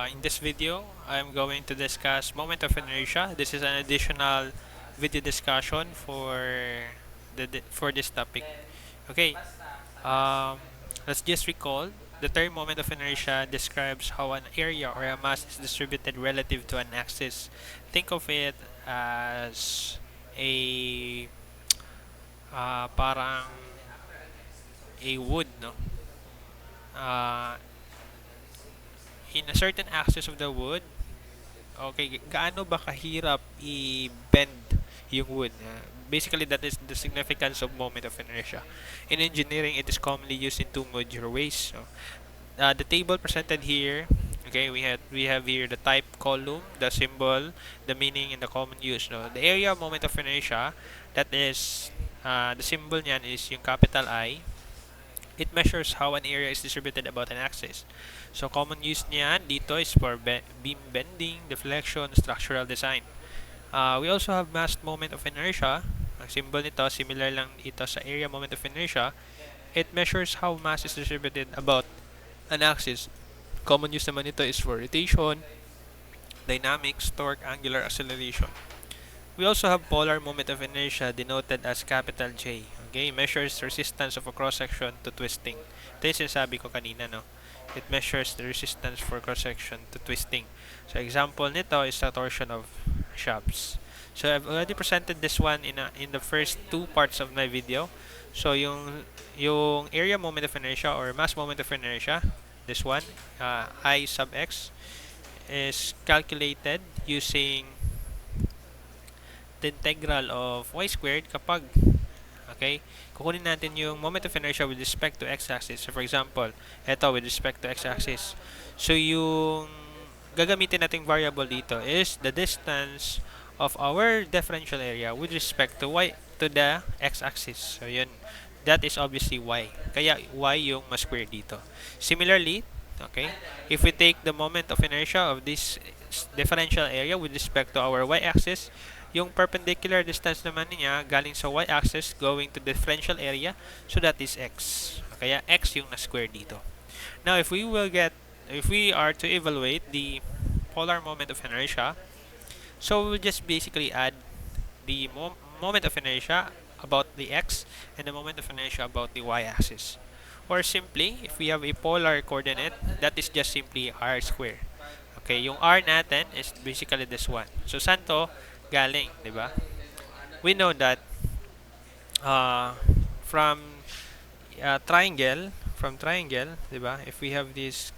In this video, I'm going to discuss moment of inertia. This is an additional video discussion for this topic. Okay, um, let's just recall the term moment of inertia describes how an area or a mass is distributed relative to an axis. Think of it as a parang a wood, no? Uh, in a certain axis of the wood. Okay, gaano ba kahirap i-bend yung wood? Basically, that is the significance of moment of inertia. In engineering, it is commonly used in two modular ways. So, the table presented here, okay, we have here the type column, the symbol, the meaning, and the common use. No? The area of moment of inertia, that is, the symbol niyan is yung capital I. It measures how an area is distributed about an axis. So, common use niyan dito is for beam bending, deflection, structural design. We also have mass moment of inertia. Ang symbol nito, similar lang ito sa area moment of inertia. It measures how mass is distributed about an axis. Common use naman ito is for rotation, dynamics, torque, angular acceleration. We also have polar moment of inertia denoted as capital J. Okay, measures resistance of a cross-section to twisting. Ito yung sinasabi ko kanina, no? It measures the resistance for cross-section to twisting. So, example nito is the torsion of shafts. So, I've already presented this one in the first two parts of my video. So, yung area moment of inertia or mass moment of inertia, this one, I sub x, is calculated using the integral of y squared kapag kukunin natin yung moment of inertia with respect to x-axis. So for example, ito with respect to x-axis. So yung gagamitin nating variable dito is the distance of our differential area with respect to the x-axis. So yun, that is obviously y. Kaya y yung ma-square dito. Similarly, if we take the moment of inertia of this differential area with respect to our y-axis, yung perpendicular distance naman niya galing sa y-axis going to the differential area, so that is x. Kaya x yung na-square dito. Now, if we are to evaluate the polar moment of inertia, so we'll just basically add the moment of inertia about the x and the moment of inertia about the y-axis. Or simply, if we have a polar coordinate, that is just simply r square. Okay, yung r natin is basically this one. So, saan to galing, di ba? We know that from triangle, di ba? If we have this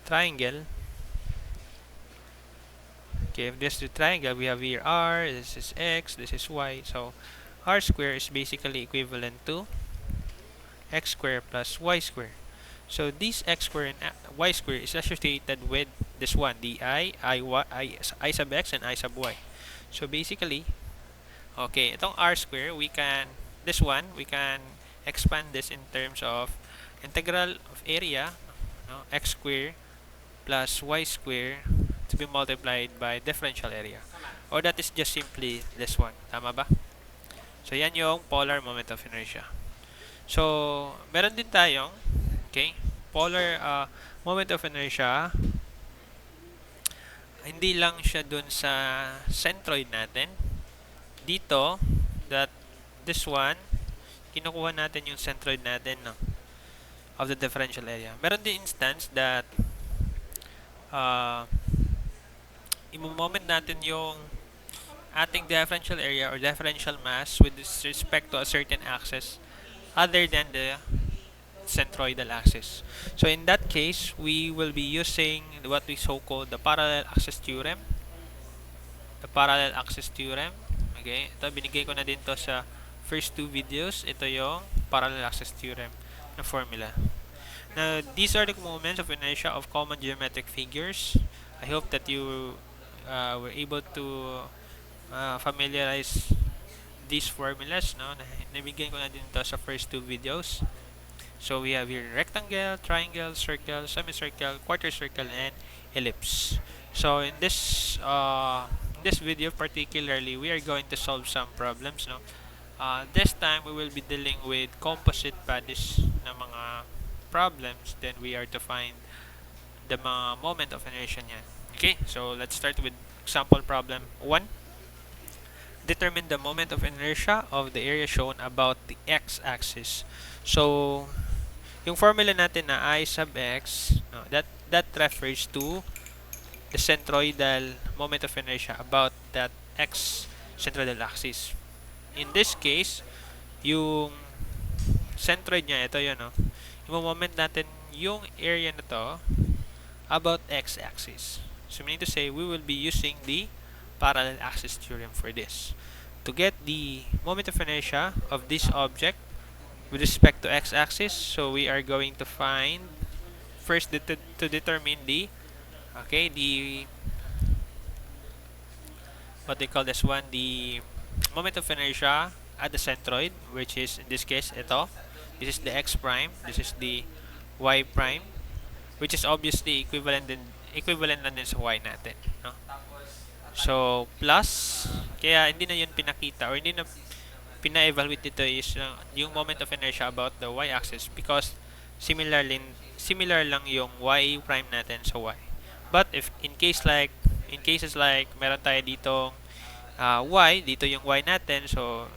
triangle, okay, if this is the triangle, we have here r, this is x, this is y. So, r square is basically equivalent to x square plus y square. So, this x square and y square is associated with this one, the I sub x and I sub y. So basically, okay, itong r square, we can expand this in terms of integral of area, no, x square plus y square to be multiplied by differential area. Or that is just simply this one. Tama ba? So yan yung polar moment of inertia. So, meron din tayong, polar moment of inertia. Hindi lang siya dun sa centroid natin. Dito, this one, kinukuha natin yung centroid natin, no, of the differential area. Meron din instance that i-moment natin yung ating differential area or differential mass with respect to a certain axis other than the centroidal axis. So in that case, we will be using what we so-called the parallel axis theorem. The parallel axis theorem. Okay, ito binigay ko na din to sa first two videos. Ito yung parallel axis theorem na formula. Now, these are the moments of inertia of common geometric figures. I hope that you were able to familiarize these formulas. No? Nabigyan ko na din to sa first two videos. So we have here rectangle, triangle, circle, semicircle, quarter circle, and ellipse. So in this video particularly, we are going to solve some problems. No, this time we will be dealing with composite bodies na mga problems. Then we are to find the moment of inertia niyan. Okay, so let's start with example problem 1. Determine the moment of inertia of the area shown about the x-axis. So, yung formula natin na I sub x, no, that refers to the centroidal moment of inertia about that x centroidal axis. In this case, yung centroid niya, ito yun, no? Yung moment natin yung area na to about x-axis. So, meaning to say, we will be using the parallel axis theorem for this. To get the moment of inertia of this object with respect to x-axis, so we are going to find first to determine the what they call this one, the moment of inertia at the centroid, which is in this case ito. This is the x prime, this is the y prime, which is obviously equivalent na din sa y natin, no? So plus, kaya hindi na yun pinakita or hindi na pina-evaluate dito is yung moment of inertia about the y-axis because similar lang yung y prime natin sa y. But if in cases like meron tayo ditong y, dito yung y natin, so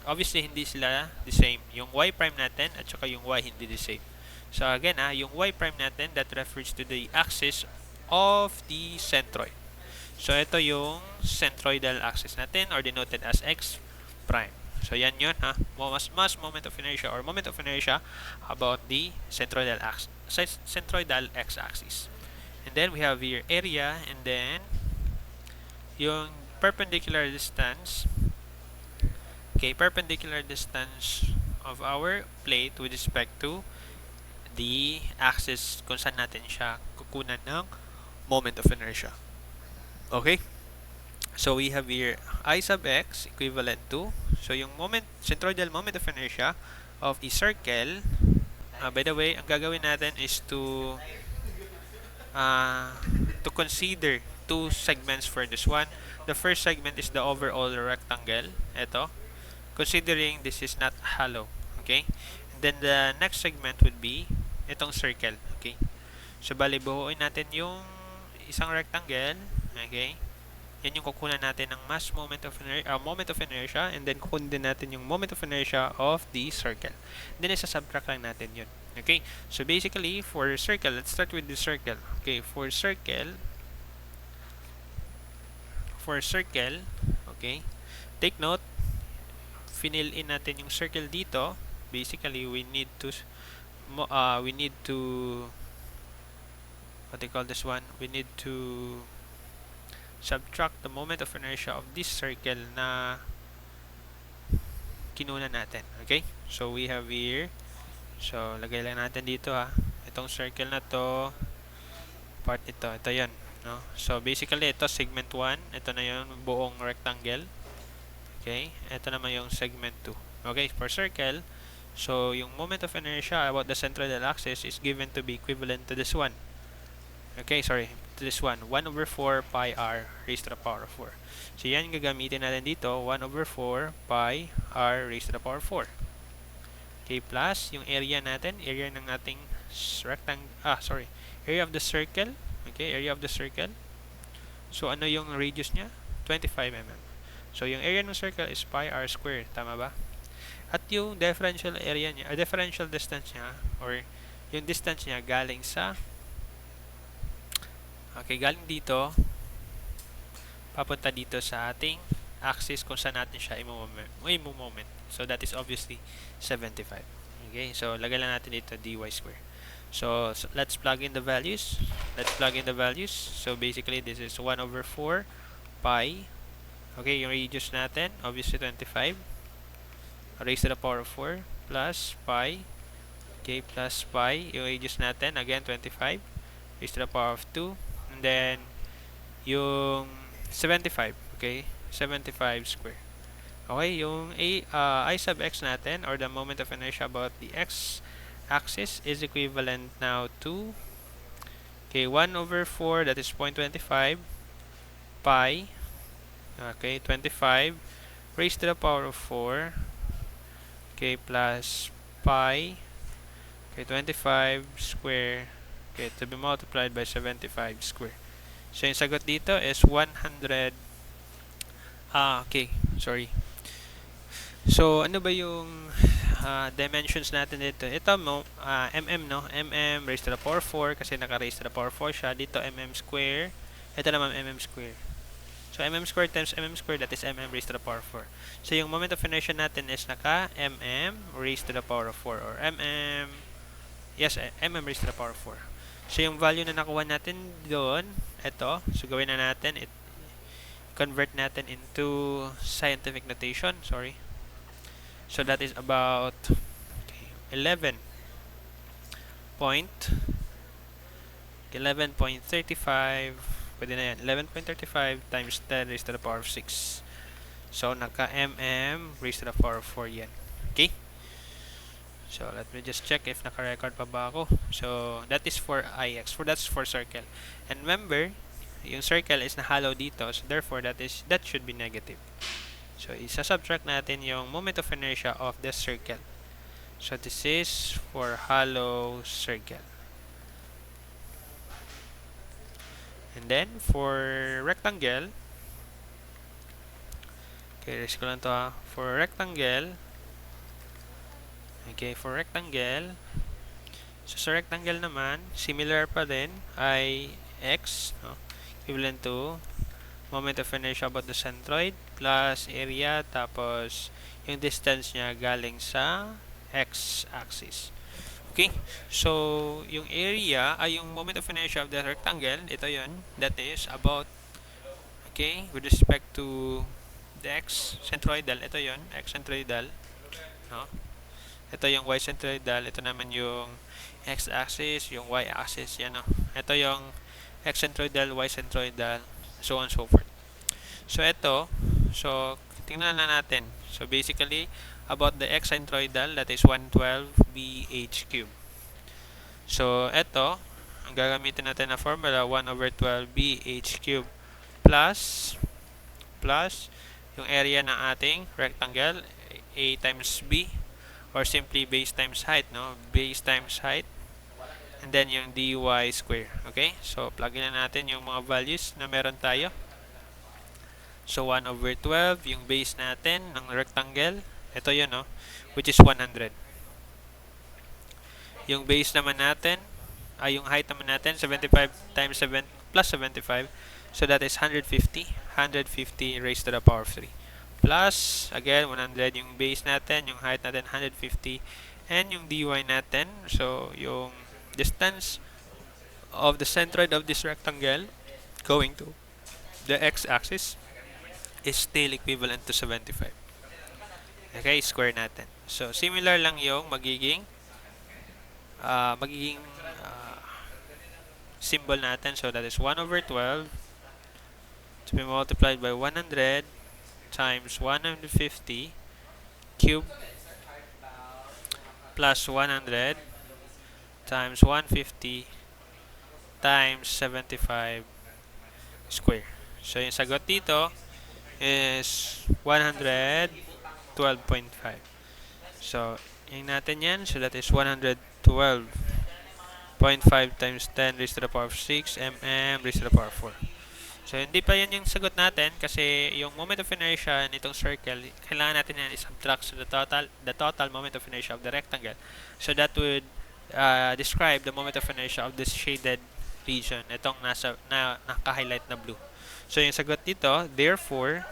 obviously hindi sila the same. Yung y prime natin at saka yung y hindi the same. So again, yung y prime natin, that refers to the axis of the centroid. So ito yung centroidal axis natin or denoted as x prime. So yan yun, mass moment of inertia or moment of inertia about the centroidal x-axis. And then we have here area, and then yung perpendicular distance. Okay, perpendicular distance of our plate with respect to the axis kung saan natin siya kukunan ng moment of inertia. Okay? So we have here I sub x equivalent to, so yung centroidal moment of inertia of a circle. By the way, ang gagawin natin is to consider two segments for this one. The first segment is the overall rectangle. Ito. Considering this is not hollow. Okay? And then the next segment would be itong circle. Okay? So bali buuin natin yung isang rectangle. Okay? Yan yung kukunan natin ng moment of inertia, and then kukunin din natin yung moment of inertia of the circle. Then isa-subtract lang natin yun. Okay? So basically, for circle, let's start with the circle. Okay, for circle, okay, take note, fill in natin yung circle dito. Basically, we need to what they call this one, we need to subtract the moment of inertia of this circle na kinuna natin. Okay? So we have here, so lagay lang natin dito itong circle na to, part ito yun, no? So basically ito segment 1, ito na yung buong rectangle. Okay? Ito naman yung segment 2. Okay, for circle, so yung moment of inertia about the centroidal axis is given to be equivalent to this one. Okay, sorry, to this one, 1 over 4 pi r raised to the power of 4. So yan yung gagamitin natin dito, 1 over 4 pi r raised to the power of 4. Okay, plus yung area natin, area ng ating area of the circle. Okay, area of the circle. So ano yung radius niya? 25 mm. So yung area ng circle is pi r squared, tama ba? At yung differential area niya, differential distance niya, or yung distance niya galing sa galing dito papunta dito sa ating axis kung saan natin siya i-moment. So that is obviously 75. Okay, so lagay lang natin dito dy square. So let's plug in the values. So basically this is 1 over 4 pi. Okay, yung radius natin obviously 25 raised to the power of 4 plus pi. Okay, plus pi, yung radius natin again 25 raised to the power of 2. And then yung 75, okay? 75 square. Okay, yung I sub x natin, or the moment of inertia about the x-axis, is equivalent now to 1 over 4, that is 0.25 pi, okay, 25 raised to the power of 4, okay, plus pi, okay, 25 square Okay, to be multiplied by 75 square. So yung sagot dito is 100. Okay, sorry. So ano ba yung dimensions natin dito? Ito mo, mm, no? Mm raised to the power 4 kasi naka-raised to the power 4 siya. Dito mm square. Ito naman mm square. So mm square times mm square, that is mm raised to the power 4. So yung moment of inertia natin is naka mm raised to the power of 4 or mm, yes, mm raised to the power of 4. So yung value na nakuha natin doon, ito. So gawin na natin, convert natin into scientific notation, sorry. So that is about 11 point 11.35, pwede na yan, 11.35 times 10 raised to the power of 6. So naka mm raised to the power of 4 yan. Okay? So let me just check if naka-record pa ba ako. So that is for ix, that's for circle. And remember, yung circle is na hollow dito, so therefore that should be negative. So isa-subtract natin yung moment of inertia of the circle. So this is for hollow circle. And then for rectangle, okay, risk ko lang to ha. For rectangle, so sa rectangle naman, similar pa din ay x, no? Equivalent to moment of inertia about the centroid plus area, tapos yung distance niya galing sa x-axis. Okay? So, yung area ay yung moment of inertia of the rectangle, ito yun, that is about, okay, with respect to the x centroidal, ito yun, x centroidal, no? Ito yung y centroidal, ito naman yung x-axis, yung y-axis, yan, no? Ito yung x centroidal, y centroidal, so on and so forth. So, ito, so, tingnan na natin. So, basically, about the x centroidal, that is 112 bh cubed. So, ito, ang gagamitin natin na formula, 1 over 12 bh cubed plus yung area ng ating rectangle, a times b, or simply base times height, no? Base times height, and then yung dy square. Okay? So, plug in na natin yung mga values na meron tayo. So, 1 over 12, yung base natin ng rectangle, ito yun, no? Which is 100. Yung base naman natin, yung height naman natin, 75 times 7 plus 75. So, that is 150. 150 raised to the power of 3. Plus, again, 100 yung base natin, yung height natin, 150. And yung dy natin, so, yung distance of the centroid of this rectangle going to the x-axis is still equivalent to 75. Okay, square natin. So, similar lang yung magiging symbol natin. So, that is 1 over 12 to be multiplied by 100 times 150 cube plus 100 times 150 times 75 square. So, yung sagot dito is 112.5. So, yung natin yan. So, that is 112.5 times 10 raised to the power of 6 mm raised to the power of 4. So, hindi pa yan yung sagot natin kasi yung moment of inertia nitong circle, kailangan natin yan i-subtract so the total moment of inertia of the rectangle. So, that would describe the moment of inertia of this shaded region. Itong naka-highlight na blue. So, yung sagot dito, therefore,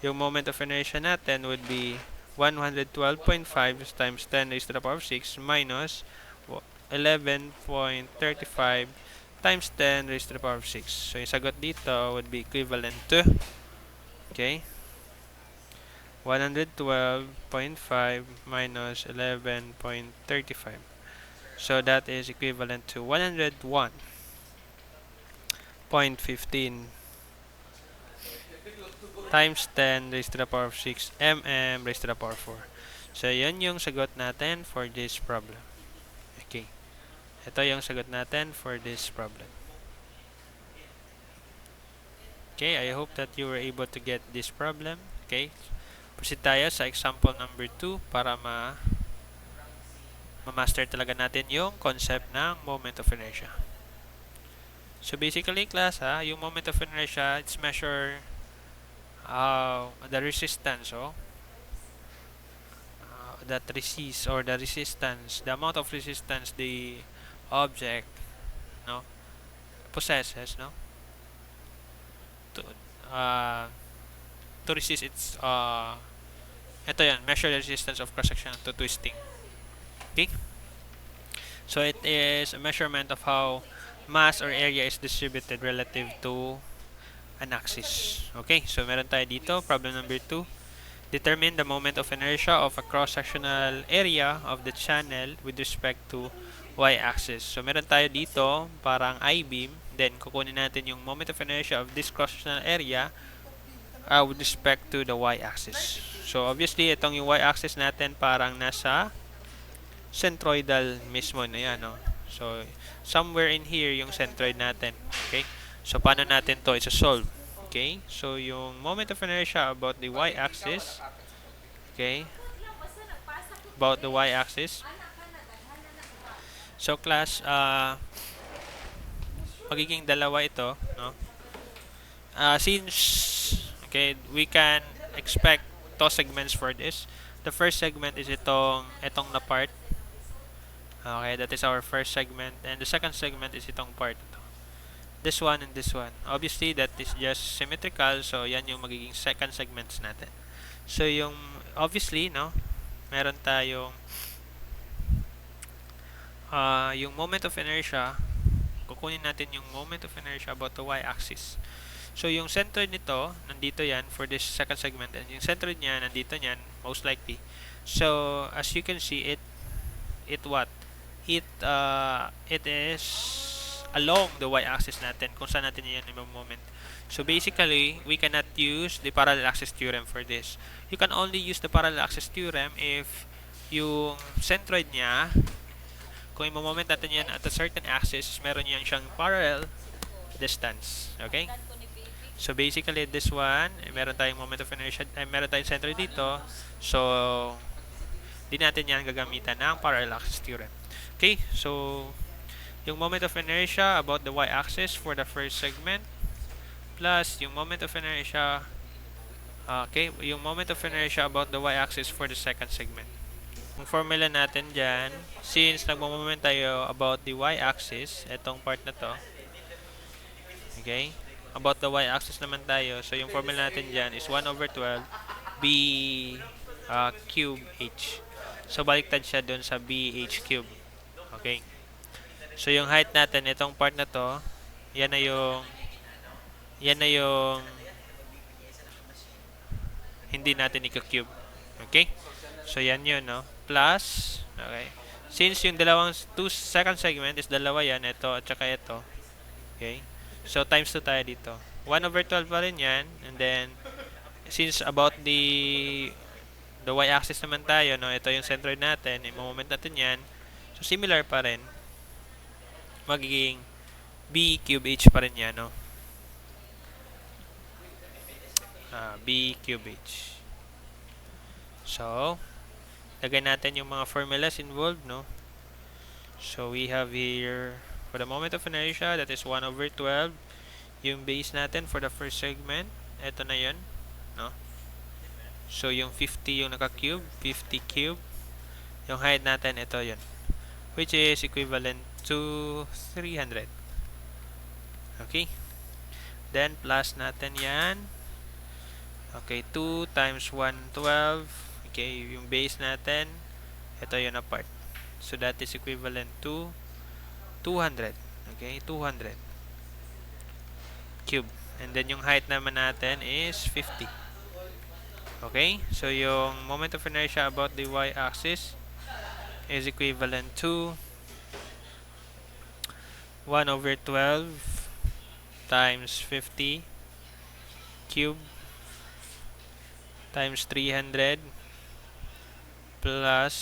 yung moment of inertia natin would be 112.5 times 10 raised to the power of 6 minus 11.35 times 10 raised to the power of 6. So, yung sagot dito would be equivalent to, okay, 112.5 minus 11.35. So, that is equivalent to 101.15 times 10 raised to the power of 6 mm raised to the power of 4. So, yun yung sagot natin for this problem. Okay. Ito yung sagot natin for this problem. Okay, I hope that you were able to get this problem. Okay. Proceed tayo sa example number 2 para ma-master talaga natin yung concept ng moment of inertia. So basically class yung moment of inertia, it's measure the resistance that resists, or the resistance, the amount of resistance the object no possesses to uh, to resist its ito yan, measure the resistance of cross section to twisting. Okay, so it is a measurement of how mass or area is distributed relative to an axis. Okay, so meron tayo dito problem number 2. Determine the moment of inertia of a cross-sectional area of the channel with respect to y-axis. So, meron tayo dito parang I-beam. Then, kukunin natin yung moment of inertia of this cross-sectional area with respect to the y-axis. So, obviously, itong yung y-axis natin parang nasa centroidal mismo na yan. No? So, somewhere in here yung centroid natin. Okay? So, paano natin to isa-solve? Okay? So, yung moment of inertia about the y-axis, okay, about the y-axis. So class, magiging dalawa ito, no? Since okay, we can expect two segments for this. The first segment is itong na part. Okay, that is our first segment, and the second segment is itong part ito. This one and this one. Obviously, that is just symmetrical, so yan yung magiging second segments natin. So yung obviously, no, meron tayong yung moment of inertia. Kukunin natin yung moment of inertia about the y-axis. So, yung centroid nito, nandito yan for this second segment. And yung centroid niya, nandito yan, most likely. So, as you can see, it what? It is along the y-axis natin, kung saan natin yan yung moment. So, basically, we cannot use the parallel axis theorem for this. You can only use the parallel axis theorem if yung centroid niya, kung i-moment natin yan at a certain axis, meron yan siyang parallel distance. Okay? So, basically, this one, meron tayong moment of inertia, meron tayong center dito. So, di natin yan gagamitan ng parallel axis theorem. Okay? So, yung moment of inertia about the y-axis for the first segment plus yung moment of inertia yung moment of inertia about the y-axis for the second segment. Yung formula natin dyan, since nagmo-moment tayo about the y-axis, itong part na to, okay, about the y-axis naman tayo, so yung formula natin dyan is 1 over 12 b cube h. So, baliktad siya dun sa bh cube. Okay. So, yung height natin, itong part na to, yan na yung hindi natin i-cube. Okay? So, yan yun, no? Plus, okay. Since yung second segment is dalawa yan, ito at saka ito. Okay? So, times 2 tayo dito. 1 over 12 pa rin yan. And then, since about the y-axis naman tayo, no? Ito yung centroid natin. I-moment natin yan. So, similar pa rin. Magiging b cube h pa rin yan, no? B cube h. So, lagay natin yung mga formulas involved, no? So, we have here, for the moment of inertia, that is 1 over 12. Yung base natin for the first segment, ito na yun, no? So, yung 50 yung naka-cube, 50 cube. Yung height natin, ito yun. Which is equivalent to 300. Okay? Then, plus natin yan. Okay, 2 times 112. Okay, yung base natin, ito yun apart. So, that is equivalent to 200. Okay, 200 cube. And then, yung height naman natin is 50. Okay, so yung moment of inertia about the y-axis is equivalent to 1 over 12 times 50 cube times 300 plus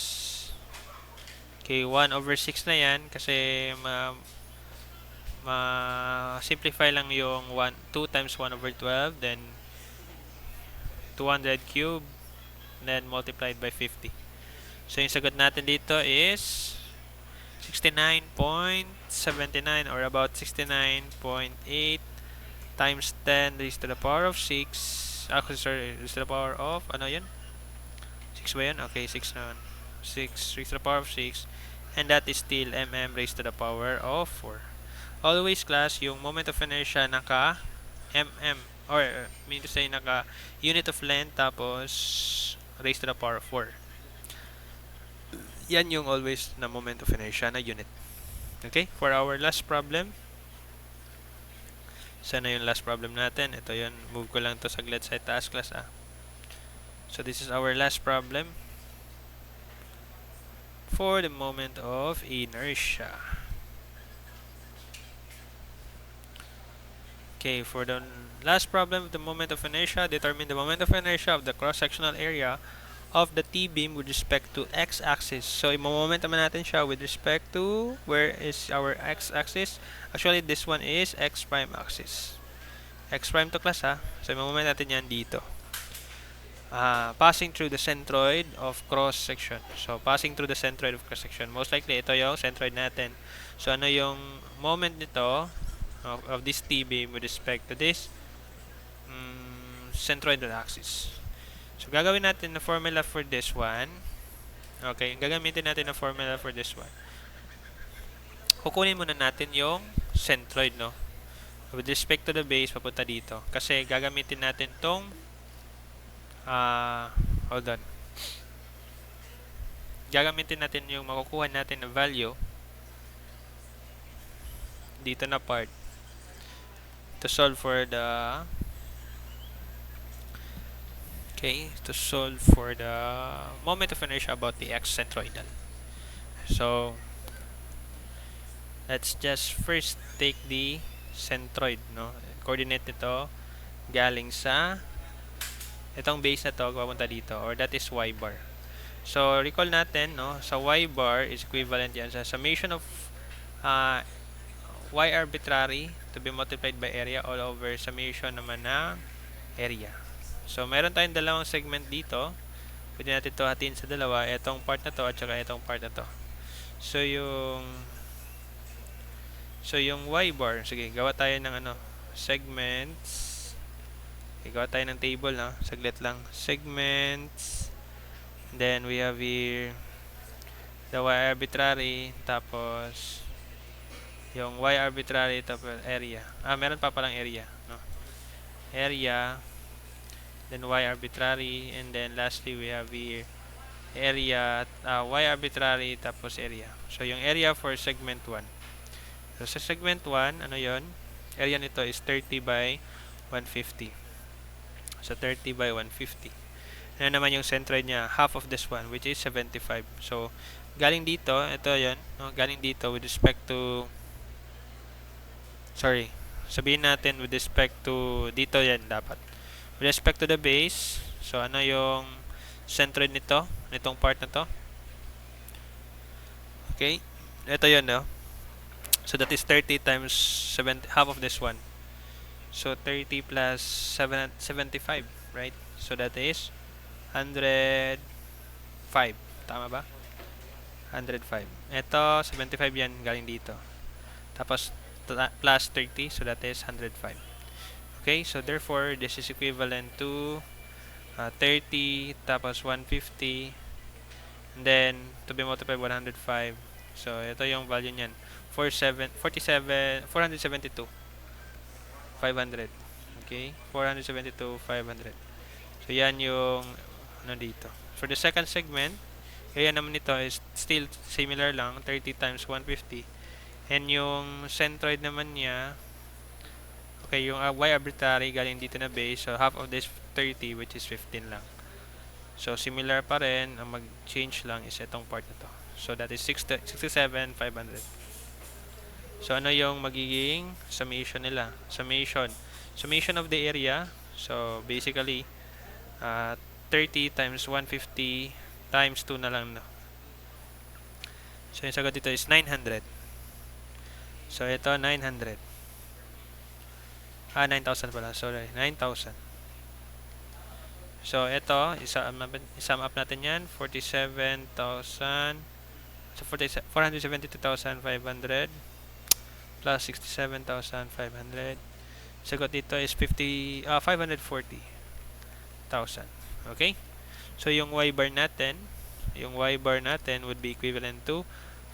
okay, 1 over 6 na yan kasi simplify lang yung 2 times 1 over 12, then 200 cube, then multiplied by 50. So yung sagot natin dito is 69.79 or about 69.8 times 10 raised to the power of 6. Actually, sorry, raised to the power of, ano yun? 6 ba yun? Okay, 6 naman. 6 raised to the power of 6. And that is still mm raised to the power of 4. Always class, yung moment of inertia naka mm or mean to say naka unit of length tapos raised to the power of 4. Yan yung always na moment of inertia na unit. Okay, for our last problem, sana yung last problem natin. Ito yun, move ko lang to saglit sa task class So this is our last problem for the moment of inertia. Okay, for the last problem, the moment of inertia, determine the moment of inertia of the cross-sectional area of the T-beam with respect to x-axis. So, i-moment naman natin siya with respect to where is our x-axis. Actually, this one is x prime axis. X prime to class So, i-moment natin yan dito. Passing through the centroid of cross-section. So, passing through the centroid of cross-section. Most likely, ito yung centroid natin. So, ano yung moment nito of this T-beam with respect to this centroidal axis. So, gagawin natin na formula for this one. Okay, gagamitin natin na formula for this one. Kukunin muna natin yung centroid, no? With respect to the base, papunta dito. Kasi gagamitin natin tong hold on. Gagamitin natin yung makukuha natin na value dito na part to solve for the moment of inertia about the x centroidal. So, let's just first take the centroid, no? Coordinate nito galing sa itong base na to papunta dito, or that is y bar. So, recall natin, no? Sa y bar is equivalent yan sa summation of y arbitrary to be multiplied by area all over summation naman na area. So, meron tayong dalawang segment dito. Pwede natin ito hatiin sa dalawa. Itong part na to at saka itong part na to. So, yung y bar, sige, gawa tayo ng segments. Okay, gawa tayo ng table, no? Saglit lang. Segments. Then, we have here the y arbitrary. Tapos, yung y arbitrary tapos area. Meron pa palang area, no? Area. Then, y arbitrary. And then, lastly, we have here area, y arbitrary tapos area. So, yung area for segment 1. So, sa segment 1, ano yon? Area nito is 30 by 150. So, 30 by 150. Ano naman yung centroid niya? Half of this one, which is 75. So, galing dito, ito yan. No? Galing dito with respect to sabihin natin with respect to dito yan dapat. With respect to the base, so ano yung centroid nito? Nitong part na to? Okay? Ito yun, no? So, that is 30 times 70, half of this one. So, 30 plus 75, right? So, that is 105. Tama ba? 105. Ito, 75 yan galing dito. Tapos, plus 30. So, that is 105. Okay? So, therefore, this is equivalent to 30 tapos 150. And then, to be multiplied by 105. So, ito yung value niyan. 472. 500. Okay? 472, 500. So, yan yung dito. For the second segment, area naman nito is still similar lang, 30 times 150. And yung centroid naman niya, okay, yung y arbitrary galing dito na base, so half of this 30, which is 15 lang. So, similar pa rin, ang mag-change lang is itong part na to. So, that is 67, 500. So, ano yung magiging summation nila? Summation of the area. So, basically, 30 times 150 times 2 na lang. No? So, yung sagot dito is 900. So, ito 900. 9,000 pala. Sorry, 9,000. So, ito, isum up natin yan. 47,000 So 472,500 plus 67,500. Sagot dito is 540,000. Okay? So yung Y bar natin, would be equivalent to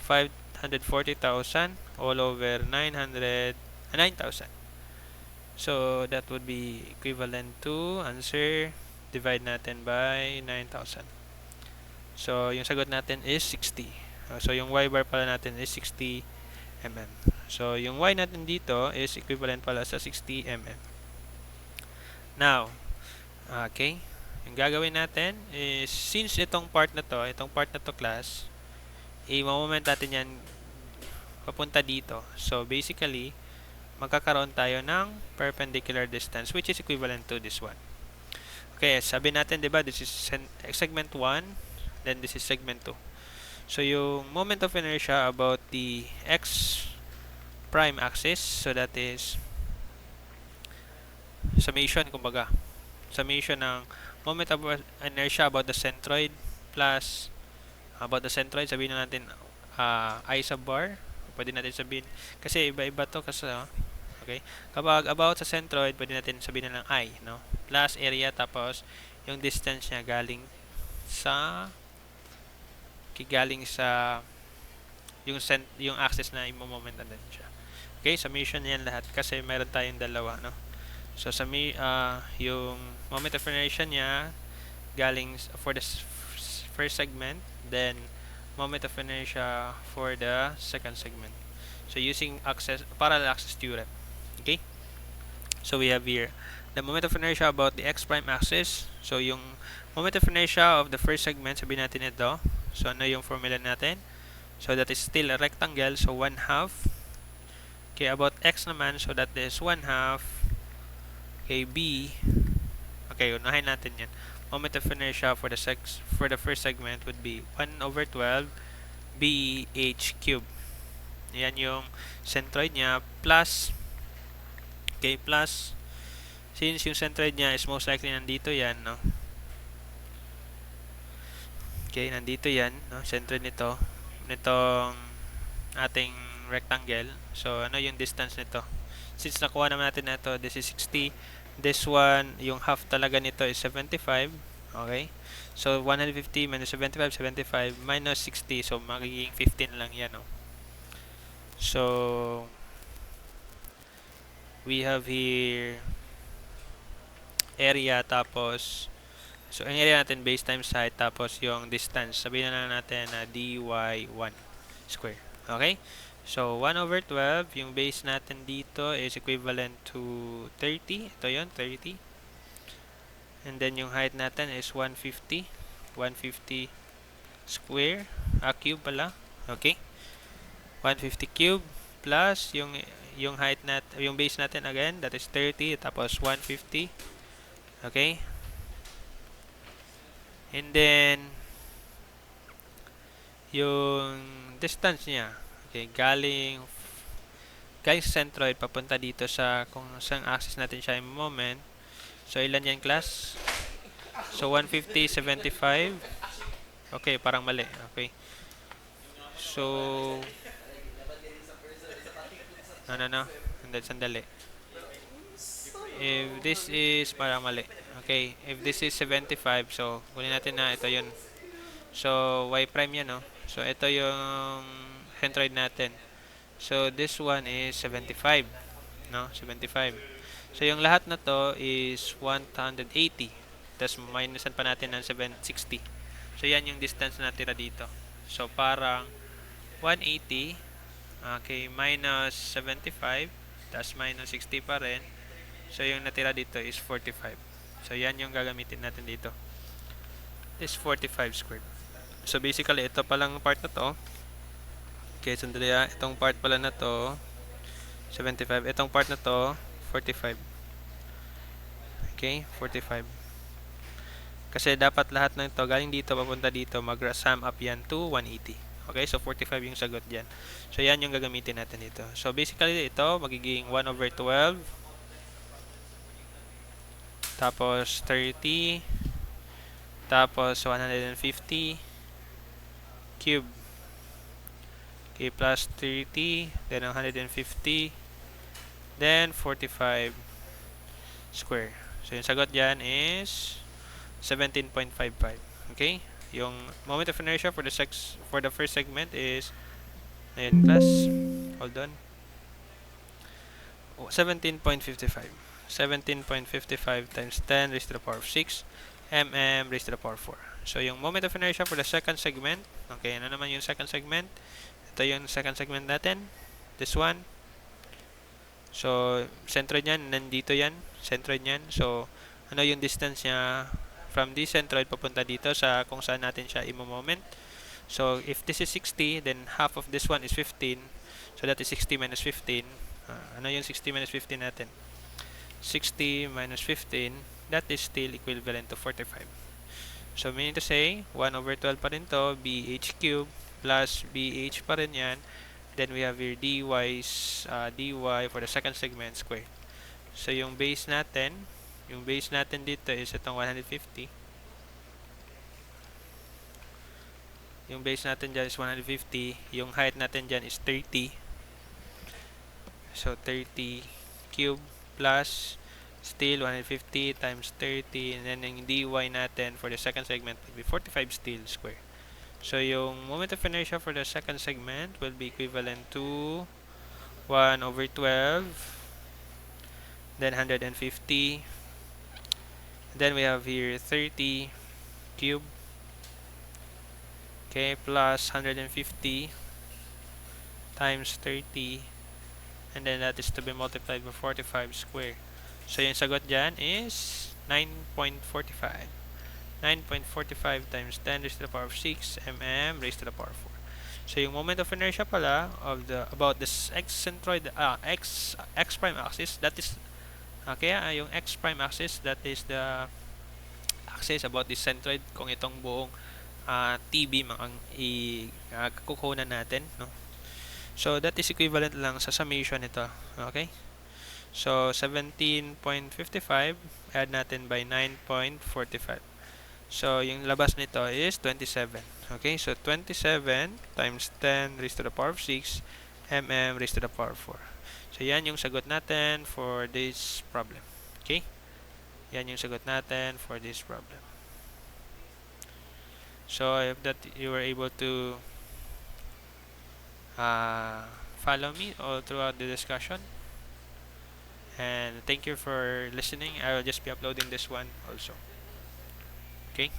540,000 all over 9,000. So that would be equivalent to answer, divide natin by 9,000. So yung sagot natin is 60. So yung Y bar pala natin is 60 mm. So yung Y natin dito is equivalent pala sa 60 mm. Now, okay, yung gagawin natin is, since itong part na to class, i-moment natin yan papunta dito. So basically, magkakaroon tayo ng perpendicular distance which is equivalent to this one. Okay, sabi natin, 'di ba, this is segment 1, then this is segment 2. So yung moment of inertia about the x prime axis, so that is summation, kumbaga. Summation ng moment of inertia about the centroid plus sabihin na natin I sub bar. Pwede natin sabihin kasi iba-iba to kasi okay. Kapag about sa centroid, pwede natin sabihin na lang I, no? Plus area, tapos yung distance niya sa yung axis na i-moment natin siya. Okay, summation yan lahat kasi meron tayong dalawa, no? So yung moment of inertia niya galing for the first segment, then moment of inertia for the second segment. So using parallel axis theorem. Okay? So we have here the moment of inertia about the x prime axis. So yung moment of inertia of the first segment, sabihin natin ito. So ano yung formula natin? So that is still a rectangle, so 1/2. Okay, about x naman, so that is 1/2. Okay, b. Okay, unahin natin yan. Moment of inertia for the first segment would be 1/12 BH cube. Yan yung centroid niya plus, okay, plus, since yung centroid niya is most likely nandito yan, no? Okay, nandito yan, no? Centroid nitong ating rectangle. So ano yung distance nito? Since nakuha naman natin na ito, this is 60. This one, yung half talaga nito is 75. Okay? So 150 minus 75, 75 minus 60. So magiging 15 lang yan, no? So we have here area, tapos so ang area natin base times height, tapos yung distance, sabihin na natin na dy1 square. Okay? So 1/12, yung base natin dito is equivalent to 30. Ito yun, 30. And then yung height natin is 150. 150 square, cube pala. Okay? 150 cube plus yung height yung base natin again, that is 30, tapos 150. Okay? And then yung distance niya, okay, galing sa centroid papunta dito sa kung saan axis natin siya yung moment. So ilan yan, class? So 150, 75. Okay, parang mali. Okay. So no. Sandali. If this is parang mali. Okay, if this is 75, so kunin natin na ito yun. So y prime yan, no? So ito yung centroid natin. So this one is 75, no? 75. So yung lahat na to is 180. Tapos minusan pa natin ng 760. So yan yung distance na natira dito. So parang 180, okay, minus 75, tapos minus 60 pa rin. So yung natira dito is 45. So yan yung gagamitin natin dito. This 45 squared. So basically ito palang part na to. Okay, sandali ah. Itong part pala na to 75. Itong part na to 45. Okay, 45. Kasi dapat lahat ng ito galing dito papunta dito, mag-sum up yan to 180. Okay, so 45 yung sagot dyan. So yan yung gagamitin natin dito. So basically ito magiging 1/12, tapos 30, tapos 150 cube, Okay, plus 30, then 150, then 45 square. So yung sagot dyan is 17.55. Okay? Yung moment of inertia for the first segment is, ayun class, hold on, 17.55. 17.55 times 10 raised to the power of 6 mm raised to the power of 4. So yung moment of inertia for the second segment, okay, ano naman yung second segment? Ito yung second segment natin. This one. So, centroid niyan, nandito yan. Centroid niyan. So, ano yung distance niya from this centroid papunta dito sa kung saan natin siya i-moment. So, if this is 60, then half of this one is 15. So, that is 60 minus 15. Ano yung 60 minus 15 natin? 60 minus 15, that is still equivalent to 45. So, meaning to say, 1 over 12 pa rin to, BH cube plus BH pa rin yan. Then, we have here dy for the second segment square. So, yung base natin dito is itong 150. Yung base natin dyan is 150. Yung height natin dyan is 30. So, 30 cube plus still 150 times 30. And then, yung dy natin for the second segment will be 45 still square. So, yung moment of inertia for the second segment will be equivalent to 1 over 12. Then, 150. Then, we have here 30 cube. Okay, plus 150 times 30. And then that is to be multiplied by 45 square. So yung sagot dyan is 9.45. 9.45 times 10 raised to the power of 6 mm raised to the power of 4. So yung moment of inertia pala of the about this x-centroid x prime axis, that is okay, yung x prime axis, that is the axis about this centroid kung itong buong T-beam ang kukunan natin, no? So, that is equivalent lang sa summation nito. Okay? So, 17.55, add natin by 9.45. So, yung labas nito is 27. Okay? So, 27 times 10 raised to the power of 6 mm raised to the power of 4. So, yan yung sagot natin for this problem. Okay? Yan yung sagot natin for this problem. So, I hope that you were able to follow me all throughout the discussion. And thank you for listening. I will just be uploading this one also. Okay?